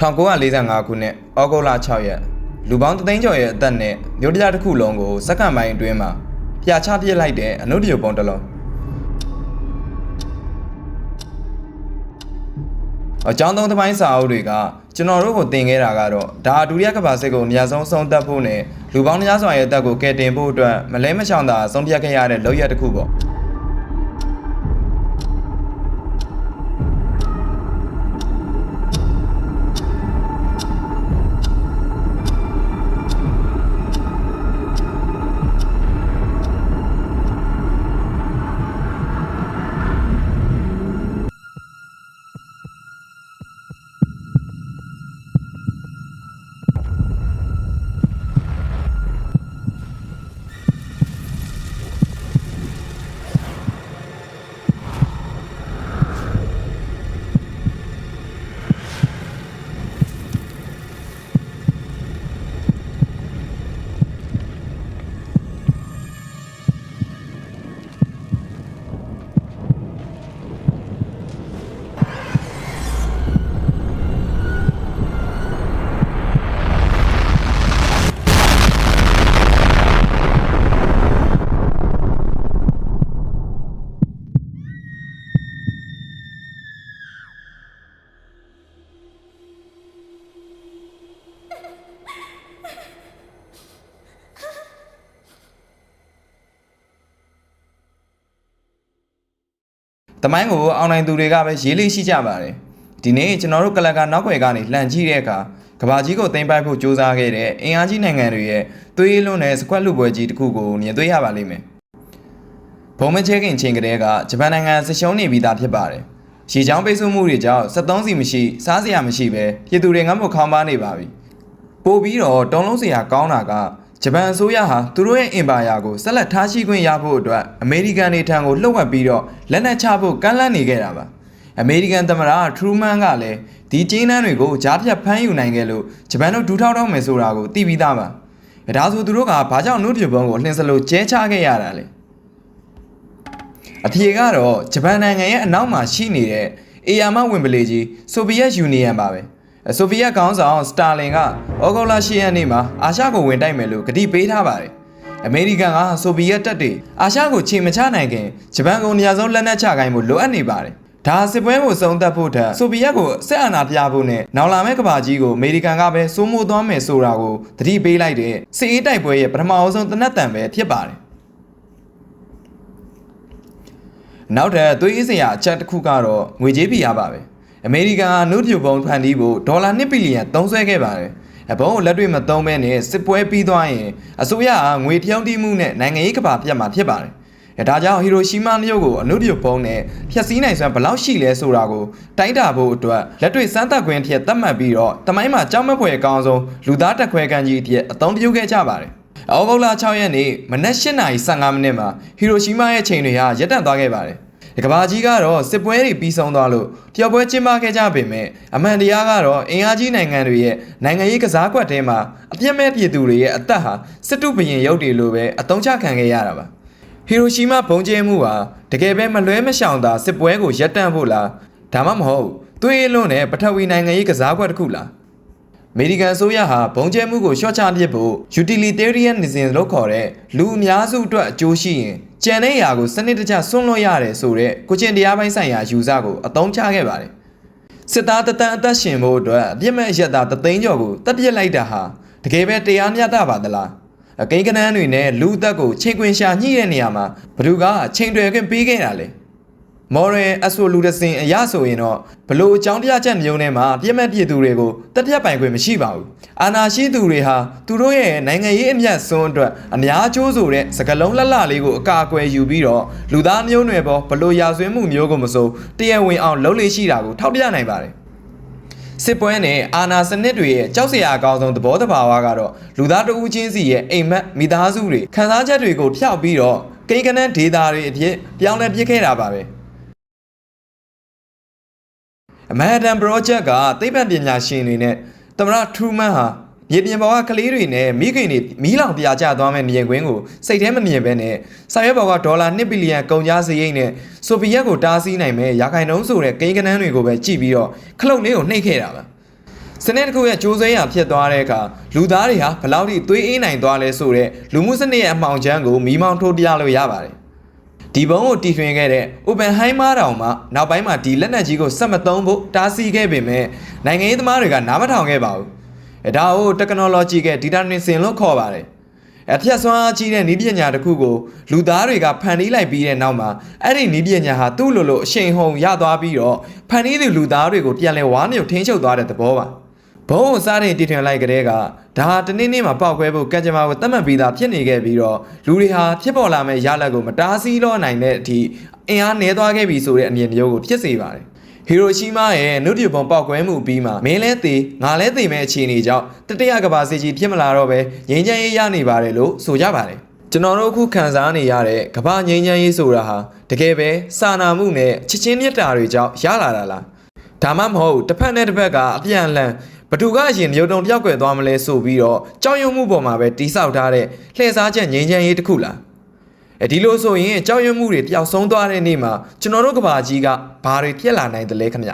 1945ခုနှစ်ဩဂုတ်လ6ရက်လူပေါင်း3သိန်းကျော်ရဲ့အသက်နဲ့မြို့တရားတစ်ခုလုံးကိုစက္ကန့်ပိုင်းအတွင်းမှာပြာချပစ်လိုက်တဲ့အနုတ္တရုပ်ပုံတစ်လုံးအကြောင်းသုံးသမိုင်းစာအုပ်တွေကကျွန်တော်တို့ကိုသင်ခဲ့တာကတော့ဒါဒုတိယကမ္ဘာစစ်ကိုအများဆုံးဆုံးသက်ဖို့နဲ့လူပေါင်းများစွာရဲ့အသက်ကိုကယ်တင်ဖို့အတွက်မလဲမချောင်သာဆုံးဖြတ်ခဲ့ရတဲ့လုပ်ရတစ်ခုပေါ့တမိုင်းကိုအောင်နိုင်သူတွေကပဲရေးလေးရှိကြပါတယ်ဒီနေ့ကျွန်တော်တို့ကလပ်ကနောက်ွယ်ကနေလှန်ကြည့်တဲ့အခါကဘာကြီးကိုသိမ်းပိုက်ဖို့ကြိုးစားခဲ့တဲ့အင်အားကြီးနိုင်ငံတွေရဲ့သွေးလွန်းတဲ့စကွက်လူပွဲကြီးတစ်ခုကိုမြင်တွေ့ရပါလိမ့်မယ်ဘုံမချဲခင်ချင်းကလေးကဂျပန်နိုင်ငံစစ်ရှုံးနေပြီးသားဖြစ်ပါတယ်ရေချောင်းပိတ်ဆို့မှုတွေကြောင့်73စီမရှိစားစရာမရှိပဲပြည်သူတွေငတ်မခေါင်းပါနေပါပြီပို့ပြီးတော့တုံးလုံးစရာကောင်းတာကဂျပန်အစိုးရဟာသူတို့ရဲ့အင်ပါယာကိုဆက်လက်ထားရှိခွင့်ရဖို့အတွက်အမေရိကန်တွေထံကိုလှုပ်ဝက်ပြီးတော့လက်နက်ချဖို့ကမ်းလှမ်းနေခဲ့တာပါအမေရိကန်သမ္မတထရူမန်ကလည်းဒီကျင်းနှန်းတွေကိုကြားဖြတ်ဖမ်းယူနိုင်ခဲ့လို့ဂျပန်တို့ဒူးထောက်တော့မယ်ဆိုတာကိုသိပြီးသားပါဒါဆိုသူတို့ကဘာကြောင့်နုပြပုံကိုလှင်စလို့ကျဲချခဲ့ရတာလဲအဖြေကတော့ဂျပန်နိုင်ငံရဲ့အနောက်မှာရှိနေတဲ့အေယာမဝင်ပလေကြီးဆိုဗီယက်ယူနီယံပါပဲဆိုဗီယက်ခေါင်းဆောင်စတာလင်ကဩဂုတ်လ10ရက်နေ့မှာအာရှကိုဝင်တိုက်မယ်လို့ကတိပေးထားပါတယ်အမေရိကန်ကဆိုဗီယက်တပ်တွေအာရှကိုခြေမချနိုင်ခင်ဂျပန်ကိုနေရာဆုံးလက်နက်ချခိုင်းဖို့လိုအပ်နေပါတယ်ဒါစစ်ပွဲကိုဆုံးသက်ဖို့ထက်ဆိုဗီယက်ကိုစစ်အာဏာပြဖို့နဲ့နောက်လာမယ့်ကမ္ဘာကြီးကိုအမေရိကန်ကပဲစိုးမိုးသွားမယ်ဆိုတာကိုသတိပေးလိုက်တဲ့စစ်အေးတိုက်ပွဲရဲ့ပထမအဆုံးတနက်တန်ပဲဖြစ်ပါတယ်နောက်ထပ်သွေးအေးစရာအချက်တစ်ခုကတော့ငွေကြေးဖိအားပါပဲအမေရိကန်ကနုပြပုံဖန်တီးဖို့ဒေါ်လာ2ဘီလီယံသုံးစွဲခဲ့ပါတယ်အဘုံကိုလက်တွေ့မသုံးဘဲနဲ့စစ်ပွဲပြီးသွားရင်အစိုးရကငွေဖြုန်းတီးမှုနဲ့နိုင်ငံရေးကဘာပြတ်မှာဖြစ်ပါတယ်ဒါကြောင့်ဟီရိုရှီမာမြို့ကိုအနုပြပုံနဲ့ဖျက်ဆီးနိုင်စွမ်းဘယ်လောက်ရှိလဲဆိုတာကိုတိုင်းတာဖို့အတွက်လက်တွေ့စမ်းသပ်ခွင့်အဖြစ်သတ်မှတ်ပြီးတော့တမိုင်းမှာကြောက်မက်ဖွယ်အကောင်းဆုံးလူသားတက်ခွဲကမ်းကြီးအဖြစ်အသုံးပြုခဲ့ကြပါတယ်ဩဂုတ်လ6ရက်နေ့မနက်8:15မိနစ်မှာဟီရိုရှီမာရဲ့ချိန်တွေဟာရပ်တန့်သွားခဲ့ပါတယ်ကဘာကြီးကတော့စစ်ပွဲတွေပြီးဆုံးသွားလို့ပျော်ပွဲကျင်းပခဲ့ကြပေမဲ့အမှန်တရားကတော့အင်အားကြီးနိုင်ငံတွေရဲ့နိုင်ငံရေးကစားကွက်ထဲမှာအပြစ်မဲ့ပြည်သူတွေရဲ့အသက်ဟာစစ်တုဘရင်ရုပ်တွေလိုပဲအသုံးချခံခဲ့ရတာပါဟီရိုရှီမာဘုံကျဲမှုဟာတကယ်ပဲမလွဲမရှောင်သာစစ်ပွဲကိုရပ်တန့်ဖို့လားဒါမှမဟုတ်သွေးလွန်းတဲ့ပထဝီနိုင်ငံရေးကစားကွက်တစ်ခုလားအမေရိကန်အစိုးရဟာဘုံကျဲမှုကိုရှော့ချပစ်ဖို့ utilitarianism လို့ခေါ်တဲ့လူအများစုအတွက်အကျိုးရှိရင်ကျန်တဲ့ຢာကိုစနစ်တကျဆွန့်လွတ်ရတယ်ဆိုတဲ့ကိုချင်းတရားပိုင်းဆိုင်ရာယူဆကိုအသုံးချခဲ့ပါတယ်စစ်သားတတန်းအသက်ရှင်ဖို့အတွက်အပြစ်မဲ့ရက်သား3သိန်းကျော်ကိုတပ်ပြစ်လိုက်တာဟာတကယ်ပဲတရားမျှတပါသလားအကိန်းကနန်းတွေနဲ့လူအသက်ကိုချိန်ခွင်ရှာညှိတဲ့နေရာမှာဘသူကချိန်တွယ်ခွင့်ပေးခဲ့တာလဲmoral absolutism အရဆိုရင်တော့ဘလို့အကြောင်းပြချက်မျိုးနဲ့မှပြည့်မဲ့ပြည်သူတွေကိုတက်ပြတ်ပိုင်ခွင့်မရှိပါဘူးအာဏာရှိသူတွေဟာသူတို့ရဲ့နိုင်ငံရေးအမျက်စွန်းအတွက်အများကျိုးဆိုတဲ့စကလုံးလှလှလေးကိုအကာအကွယ်ယူပြီးတော့လူသားမျိုးနွယ်ပေါ်ဘလို့ရာဇဝတ်မှုမျိုးကိုမစိုးတရားဝင်အောင်လုပ်လို့ရှိတာကိုထောက်ပြနိုင်ပါတယ်စစ်ပွဲနဲ့အာဏာစနစ်တွေရဲ့ကြောက်စရာအကောင်းဆုံးသဘောတဘာဝကတော့လူသားတဦးချင်းစီရဲ့အိမ်မက်မိသားစုတွေခံစားချက်တွေကိုဖျောက်ပြီးတော့ကိန်းကနန်းဒေတာတွေအဖြစ်ပြောင်းလဲပစ်ခဲ့တာပါပဲအမေရိကန် project ကသိပ္ပံပညာရှင်တွေနဲ့သမ္မတထရူမန်ဟာမြေပြင်ပေါ်ကကလေးတွေနဲ့မိခင်တွေမီးလောင်ပြာကျသွားမဲ့မြင်ကွင်းကိုစိတ်ထဲမမြင်ဘဲနဲ့စာရွက်ပေါ်ကဒေါ်လာ2ဘီလီယံကုန်ကျစရိတ်နဲ့ဆိုဗီယက်ကိုတားဆီးနိုင်မဲ့ရာခိုင်နှုန်းဆိုတဲ့ကိန်းကနန်းတွေကိုပဲကြည့်ပြီးတော့ခလုတ်လေးကိုနှိပ်ခဲ့တာပါ စနစ်တစ်ခုရဲ့ကြိုးစွဲရဖြစ်သွားတဲ့အခါလူသားတွေဟာဘလောက်ထိသွေးအေးနိုင်သွားလဲဆိုတဲ့လူမှုစနစ်ရဲ့အမှောင်ချမ်းကိုမီးမောင်းထိုးပြလို့ရပါတယ်ဒီဘုံကိုတီထွင်ခဲ့တဲ့ Oppenheimer တောင်မှနောက်ပိုင်းမှာဒီလက်နက်ကြီးကိုဆက်မသုံးဖို့တားဆီးခဲ့ပေမဲ့နိုင်ငံရေးသမားတွေကနားမထောင်ခဲ့ပါဘူးဒါကို Technological Determinism လို့ခေါ်ပါတယ်အဖြတ်စွမ်းအားကြီးတဲ့နည်းပညာတစ်ခုကိုလူသားတွေကဖန်တီးလိုက်ပြီးတဲ့နောက်မှာအဲ့ဒီနည်းပညာဟာသူ့လိုအရှိန်ဟုန်ရသွားပြီးတော့ဖန်တီးသူလူသားတွေကိုပြန်လည်ဝါးမြုပ်ထင်းချုပ်သွားတဲ့သဘောပါဘုံကိုစားတင်တည်ထွင်လိုက်ကြတဲ့ကဒါဟာတနေ့နေ့မှာပောက်ကွဲဖို့ကံကြမ္မာကိုသတ်မှတ်ပြီးသားဖြစ်နေခဲ့ပြီးတော့လူတွေဟာဖြစ်ပေါ်လာမယ့်ရလဒ်ကိုမတားဆီးလို့နိုင်တဲ့အထိအင်အားနည်းသွားခဲ့ပြီဆိုတဲ့အမြင်မျိုးကိုဖြစ်စေပါတယ်ဟီရိုရှီးမားရဲ့နုဒျူဘုံပောက်ကွဲမှုပြီးမှမင်းလဲသေးငါလဲသေးမဲ့အခြေအနေကြောင့်တတိယကမ္ဘာစစ်ကြီးဖြစ်မလာတော့ပဲငြိမ်းချမ်းရေးရနေပါတယ်လို့ဆိုကြပါတယ်ကျွန်တော်တို့အခုခံစားနေရတဲ့ကမ္ဘာငြိမ်းချမ်းရေးဆိုတာဟာတကယ်ပဲစာနာမှုနဲ့ချစ်ချင်းမြတ်တာတွေကြောင့်ရလာတာလားဒါမှမဟုတ်တစ်ဖက်နဲ့တစ်ဖက်ကအပြန်အလှန်ဘသူကအရင်မြို့တုံပြောက်ကွယ်သွားမလဲဆိုပြီးတော့ကြောက်ရွံ့မှုပေါ်မှာပဲတိဆောက်ထားတဲ့လှည့်စားချက်ငြိမ်းချမ်းရေးတစ်ခုလားဒီလိုဆိုရင်ကြောက်ရွံ့မှုတွေပျောက်ဆုံးသွားတဲ့နေ့မှာကျွန်တော်တို့ကဘာကြီးကဘာတွေဖြစ်လာနိုင်တယ်လဲခင်ဗျ